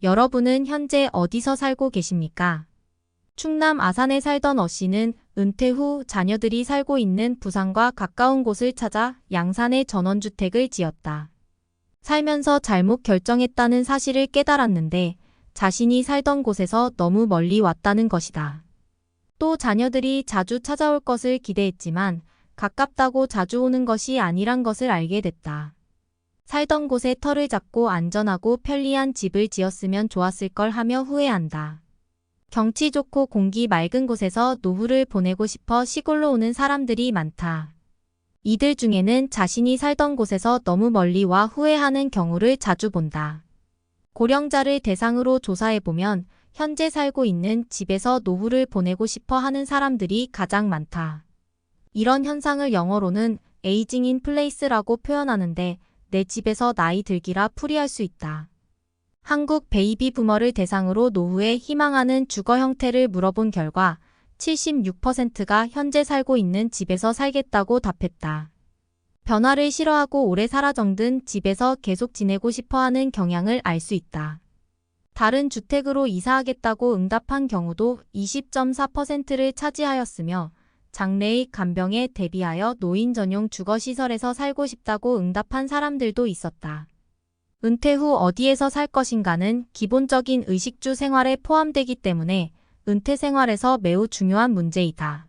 여러분은 현재 어디서 살고 계십니까? 충남 아산에 살던 어 씨는 은퇴 후 자녀들이 살고 있는 부산과 가까운 곳을 찾아 양산에 전원주택을 지었다. 살면서 잘못 결정했다는 사실을 깨달았는데 자신이 살던 곳에서 너무 멀리 왔다는 것이다. 또 자녀들이 자주 찾아올 것을 기대했지만 가깝다고 자주 오는 것이 아니란 것을 알게 됐다. 살던 곳에 터를 잡고 안전하고 편리한 집을 지었으면 좋았을 걸 하며 후회한다. 경치 좋고 공기 맑은 곳에서 노후를 보내고 싶어 시골로 오는 사람들이 많다. 이들 중에는 자신이 살던 곳에서 너무 멀리 와 후회하는 경우를 자주 본다. 고령자를 대상으로 조사해보면 현재 살고 있는 집에서 노후를 보내고 싶어 하는 사람들이 가장 많다. 이런 현상을 영어로는 에이징 인 플레이스라고 표현하는데 내 집에서 나이 들기라 풀이할 수 있다. 한국 베이비 부머를 대상으로 노후에 희망하는 주거 형태를 물어본 결과 76%가 현재 살고 있는 집에서 살겠다고 답했다. 변화를 싫어하고 오래 살아 정든 집에서 계속 지내고 싶어하는 경향을 알 수 있다. 다른 주택으로 이사하겠다고 응답한 경우도 20.4%를 차지하였으며 장래의 간병에 대비하여 노인 전용 주거시설에서 살고 싶다고 응답한 사람들도 있었다. 은퇴 후 어디에서 살 것인가는 기본적인 의식주 생활에 포함되기 때문에 은퇴 생활에서 매우 중요한 문제이다.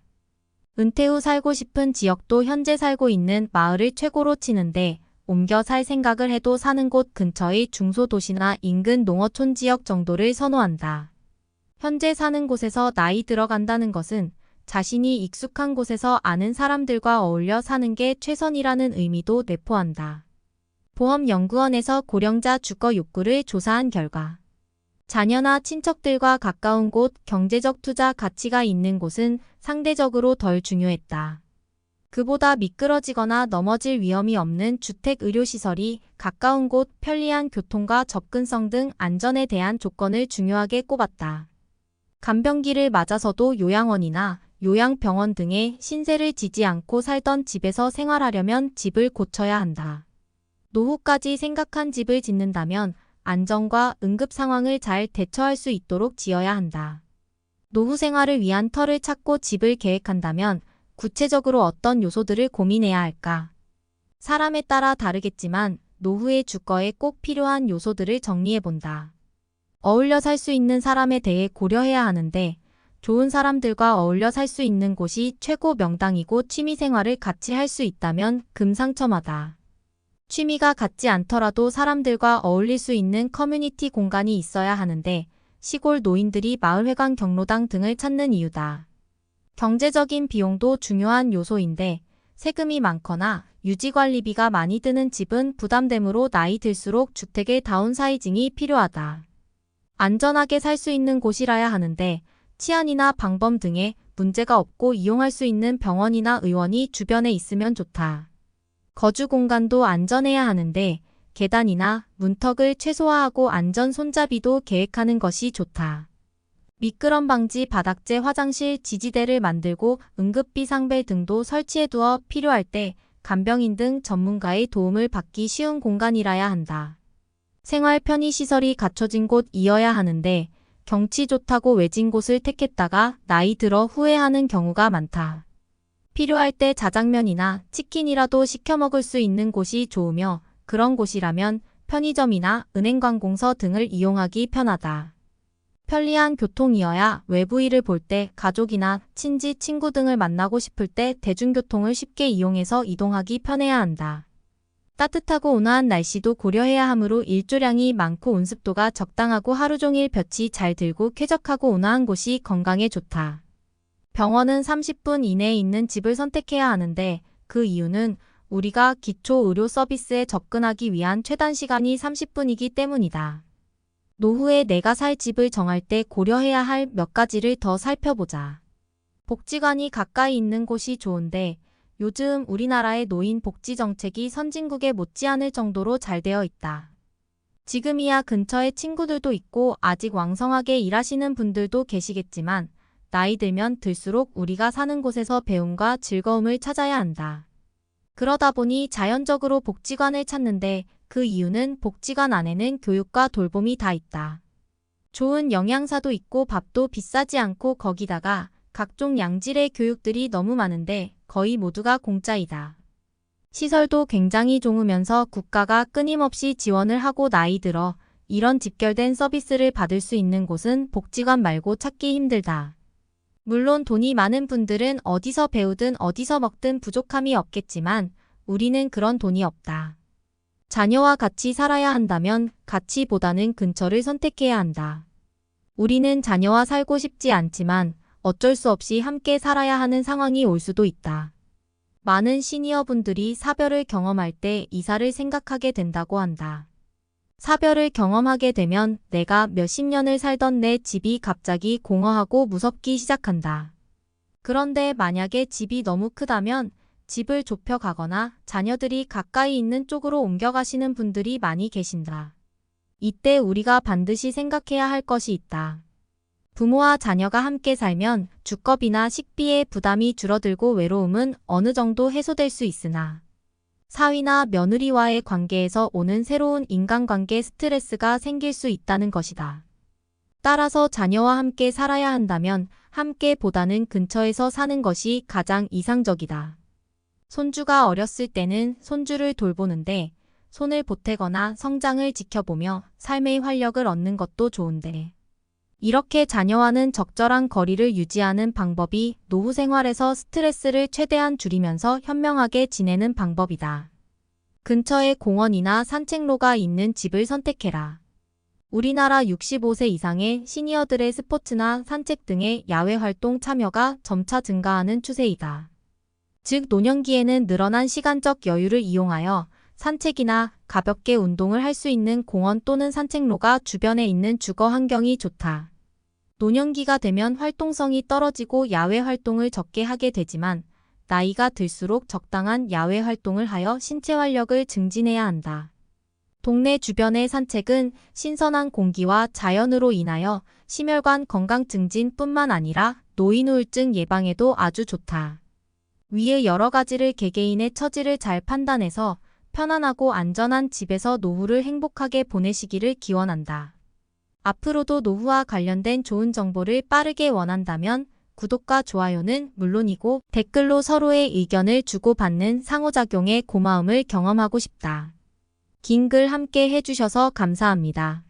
은퇴 후 살고 싶은 지역도 현재 살고 있는 마을을 최고로 치는데 옮겨 살 생각을 해도 사는 곳 근처의 중소도시나 인근 농어촌 지역 정도를 선호한다. 현재 사는 곳에서 나이 들어간다는 것은 자신이 익숙한 곳에서 아는 사람들과 어울려 사는 게 최선이라는 의미도 내포한다. 보험연구원에서 고령자 주거 욕구를 조사한 결과 자녀나 친척들과 가까운 곳, 경제적 투자 가치가 있는 곳은 상대적으로 덜 중요했다. 그보다 미끄러지거나 넘어질 위험이 없는 주택 의료시설이 가까운 곳, 편리한 교통과 접근성 등 안전에 대한 조건을 중요하게 꼽았다. 간병기를 맞아서도 요양원이나 요양병원 등의 신세를 지지 않고 살던 집에서 생활하려면 집을 고쳐야 한다. 노후까지 생각한 집을 짓는다면 안전과 응급 상황을 잘 대처할 수 있도록 지어야 한다. 노후 생활을 위한 터를 찾고 집을 계획한다면 구체적으로 어떤 요소들을 고민해야 할까? 사람에 따라 다르겠지만 노후의 주거에 꼭 필요한 요소들을 정리해본다. 어울려 살 수 있는 사람에 대해 고려해야 하는데 좋은 사람들과 어울려 살 수 있는 곳이 최고 명당이고 취미생활을 같이 할 수 있다면 금상첨화다. 취미가 같지 않더라도 사람들과 어울릴 수 있는 커뮤니티 공간이 있어야 하는데 시골 노인들이 마을회관 경로당 등을 찾는 이유다. 경제적인 비용도 중요한 요소인데 세금이 많거나 유지관리비가 많이 드는 집은 부담되므로 나이 들수록 주택의 다운사이징이 필요하다. 안전하게 살 수 있는 곳이라야 하는데 치안이나 방범 등에 문제가 없고 이용할 수 있는 병원이나 의원이 주변에 있으면 좋다. 거주 공간도 안전해야 하는데 계단이나 문턱을 최소화하고 안전 손잡이도 계획하는 것이 좋다. 미끄럼 방지 바닥재 화장실 지지대를 만들고 응급비 상벨 등도 설치해두어 필요할 때 간병인 등 전문가의 도움을 받기 쉬운 공간이라야 한다. 생활 편의시설이 갖춰진 곳이어야 하는데 경치 좋다고 외진 곳을 택했다가 나이 들어 후회하는 경우가 많다. 필요할 때 자장면이나 치킨이라도 시켜 먹을 수 있는 곳이 좋으며 그런 곳이라면 편의점이나 은행관공서 등을 이용하기 편하다. 편리한 교통이어야 외부 일을 볼 때 가족이나 친지, 친구 등을 만나고 싶을 때 대중교통을 쉽게 이용해서 이동하기 편해야 한다. 따뜻하고 온화한 날씨도 고려해야 하므로 일조량이 많고 온습도가 적당하고 하루 종일 볕이 잘 들고 쾌적하고 온화한 곳이 건강에 좋다. 병원은 30분 이내에 있는 집을 선택해야 하는데 그 이유는 우리가 기초 의료 서비스에 접근하기 위한 최단 시간이 30분이기 때문이다. 노후에 내가 살 집을 정할 때 고려해야 할 몇 가지를 더 살펴보자. 복지관이 가까이 있는 곳이 좋은데 요즘 우리나라의 노인 복지 정책이 선진국에 못지않을 정도로 잘 되어 있다. 지금이야 근처에 친구들도 있고 아직 왕성하게 일하시는 분들도 계시겠지만 나이 들면 들수록 우리가 사는 곳에서 배움과 즐거움을 찾아야 한다. 그러다 보니 자연적으로 복지관을 찾는데 그 이유는 복지관 안에는 교육과 돌봄이 다 있다. 좋은 영양사도 있고 밥도 비싸지 않고 거기다가 각종 양질의 교육들이 너무 많은데 거의 모두가 공짜이다. 시설도 굉장히 좋으면서 국가가 끊임없이 지원을 하고 나이 들어 이런 집결된 서비스를 받을 수 있는 곳은 복지관 말고 찾기 힘들다. 물론 돈이 많은 분들은 어디서 배우든 어디서 먹든 부족함이 없겠지만 우리는 그런 돈이 없다. 자녀와 같이 살아야 한다면 가치보다는 근처를 선택해야 한다. 우리는 자녀와 살고 싶지 않지만 어쩔 수 없이 함께 살아야 하는 상황이 올 수도 있다. 많은 시니어분들이 사별을 경험할 때 이사를 생각하게 된다고 한다. 사별을 경험하게 되면 내가 몇십 년을 살던 내 집이 갑자기 공허하고 무섭기 시작한다. 그런데 만약에 집이 너무 크다면 집을 좁혀가거나 자녀들이 가까이 있는 쪽으로 옮겨가시는 분들이 많이 계신다. 이때 우리가 반드시 생각해야 할 것이 있다. 부모와 자녀가 함께 살면 주거비나 식비의 부담이 줄어들고 외로움은 어느 정도 해소될 수 있으나 사위나 며느리와의 관계에서 오는 새로운 인간관계 스트레스가 생길 수 있다는 것이다. 따라서 자녀와 함께 살아야 한다면 함께보다는 근처에서 사는 것이 가장 이상적이다. 손주가 어렸을 때는 손주를 돌보는데 손을 보태거나 성장을 지켜보며 삶의 활력을 얻는 것도 좋은데 이렇게 자녀와는 적절한 거리를 유지하는 방법이 노후 생활에서 스트레스를 최대한 줄이면서 현명하게 지내는 방법이다. 근처에 공원이나 산책로가 있는 집을 선택해라. 우리나라 65세 이상의 시니어들의 스포츠나 산책 등의 야외 활동 참여가 점차 증가하는 추세이다. 즉 노년기에는 늘어난 시간적 여유를 이용하여 산책이나 가볍게 운동을 할 수 있는 공원 또는 산책로가 주변에 있는 주거 환경이 좋다. 노년기가 되면 활동성이 떨어지고 야외 활동을 적게 하게 되지만 나이가 들수록 적당한 야외 활동을 하여 신체 활력을 증진해야 한다. 동네 주변의 산책은 신선한 공기와 자연으로 인하여 심혈관 건강 증진뿐만 아니라 노인 우울증 예방에도 아주 좋다. 위의 여러 가지를 개개인의 처지를 잘 판단해서 편안하고 안전한 집에서 노후를 행복하게 보내시기를 기원한다. 앞으로도 노후와 관련된 좋은 정보를 빠르게 원한다면 구독과 좋아요는 물론이고 댓글로 서로의 의견을 주고받는 상호작용의 고마움을 경험하고 싶다. 긴 글 함께 해주셔서 감사합니다.